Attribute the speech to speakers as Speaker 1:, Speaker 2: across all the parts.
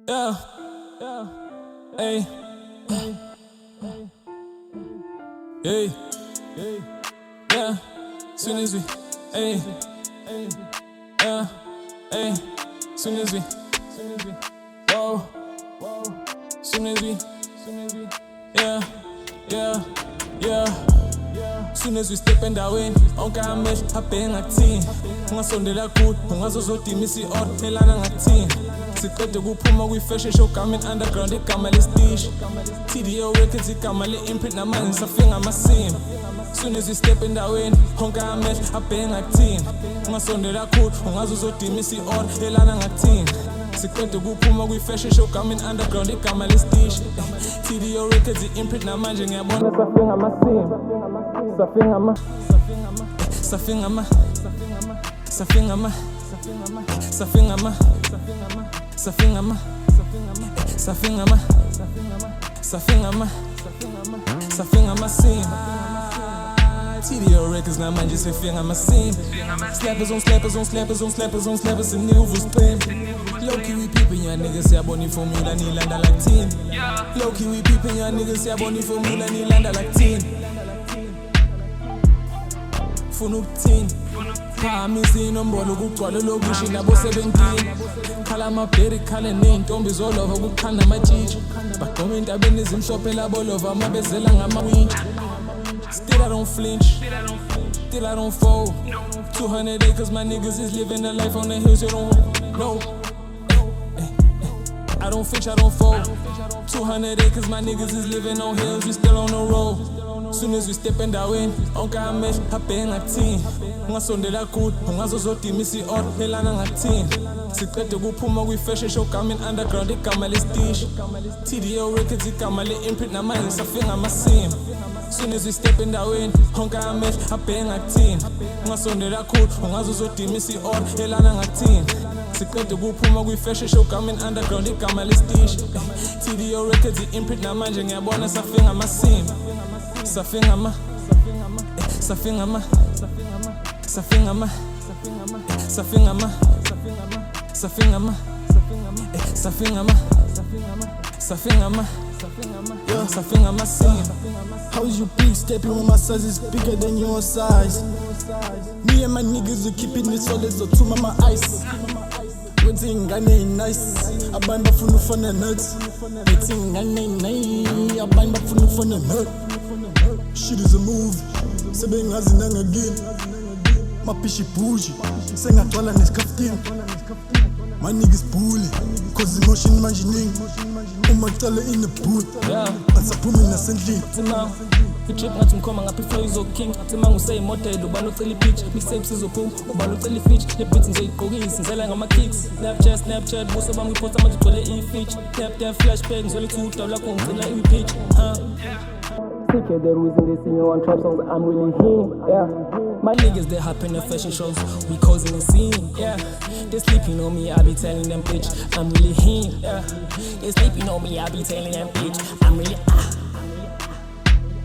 Speaker 1: Yeah, hey, hey, yeah. Soon as we, hey, yeah, hey. Soon as we, whoa. Soon as we, yeah, yeah. Soon as we step endaweni onke amehlo abheke ngakuthini ungasondela kude ungazozodima isi-order elana ngakuthini siqede kuphuma kwi-fashion show garment underground igama lestishi TDO Records igama le-imprint namanje safika ngamasimba. Soon as we step endaweni onke amehlo abheke ngakuthini ungasondela kude ungazozodima isi-order elana ngakuthini siqede kuphuma kwi-fashion show garment underground igama lestishi TDO Records i-imprint namanje ngiyabona safika ngamasimba. Safingama, Safingama, Safingama, Safingama, Safingama, Safingama, Safingama, Safingama, TDO Records namanje sefingama sim. Slappers on slappers on slappers on slappers on slappers in new spin. Low key we peeping ya niggas siyabona formula nilanda like 10. Low key we peeping ya niggas siyabona formula nilanda like 10. Funa ukuthini phamisa inombolo kugcwala lokushi nabo 17 khala amabheri khale ney'ntombi zolova kukhanda amatshitsha bagqoma entabeni ezimhlophe labolova amabezela ngamawintshi. Still I don't flinch, still I don't fold. 200 acres my niggas is living a life on the hills you don't know. I don't flinch, I don't fold. 200 acres my niggas is living on hills, we still on the road. Soon as we step endaweni onke amehlo abheke ngakuthini ungasondela kude ungazozodima isi-order elana ngakuthini siqede kuphuma kwi-fashion show garment underground igama lestishi TDO Records igama le-imprint namanje safika ngamasimba. Soon as we step endaweni onke amehlo abheke ngakuthini ungasondela kude ungazozodima isi-order elana ngakuthini siqede kuphuma kwi-fashion show garment underground igama lestishi TDO Records i-imprint namanje ngiyabona safika ngamasimba. Safingama, Safingama, Safingama, Safingama, Safingama, Safingama, Safingama, Safingama,
Speaker 2: How is you big stepping when my size is bigger than your size? Me and my niggas are keeping it solid, so to my ice. Waiting, I ain't nice. I buy my phone for the nuts. Waiting, I ain't nice. I buy my phone for the nut. Shit is a movie. Sebengazi nangagini. Mapishi bougie. Sengatwala nesikhaftini. My niggas bully. Cause emotion manje ningi. Umatala in the booth. Ansaphumi nasendlini.
Speaker 1: Itrip ngathi mkhoma ngaphi flow izoking Timanga useyimodel ubala ucela ipitch mixtape sizophuma ubala ucela ifeature le beats ngizoyiqokisa ngizela ngama-kicks Snapchat buso bami ngiphotha manje ugcwele i-feature Tap flashback ngizwela i-2 lakho ngicela i-pitch
Speaker 3: Sicker the reason they sing on trap songs, I'm really him, yeah.
Speaker 1: My niggas, they hop in the fashion shows, we causing the scene, yeah. They sleeping on me, I be telling them, bitch, I'm really him, yeah. They sleeping on me, I be telling them, bitch, I'm really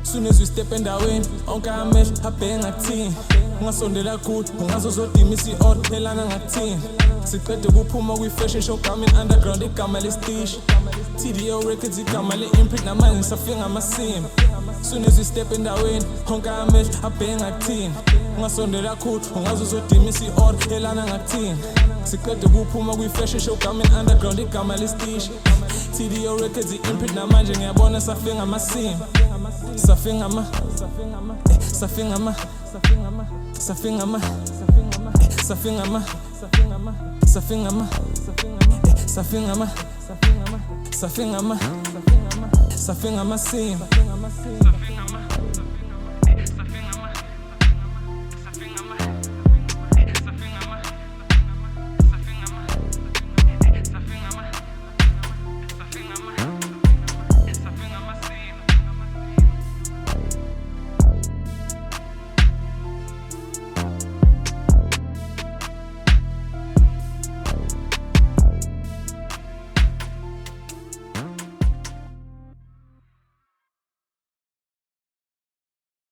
Speaker 1: Soon as we step endaweni onke amehlo abheke ngakuthini ungasondela kude ungazozodima isi-order elana ngakuthini siqede kuphuma kwi-fashion show garment underground igama lestishi TDO Records igama le-imprint namanje safika ngamasimba. Soon as we step endaweni onke amehlo abheke ngakuthini ungasondela kude ungazozodima isi-order elana ngakuthini siqede kuphuma kwi-fashion show garment underground igama lestishi TDO Records i-imprint namanje ngiyabona safika ngamasimba. Safingama, Safingama, Safingama, Safingama, Safingama, Safingama, Safingama, Safingama, Safingama,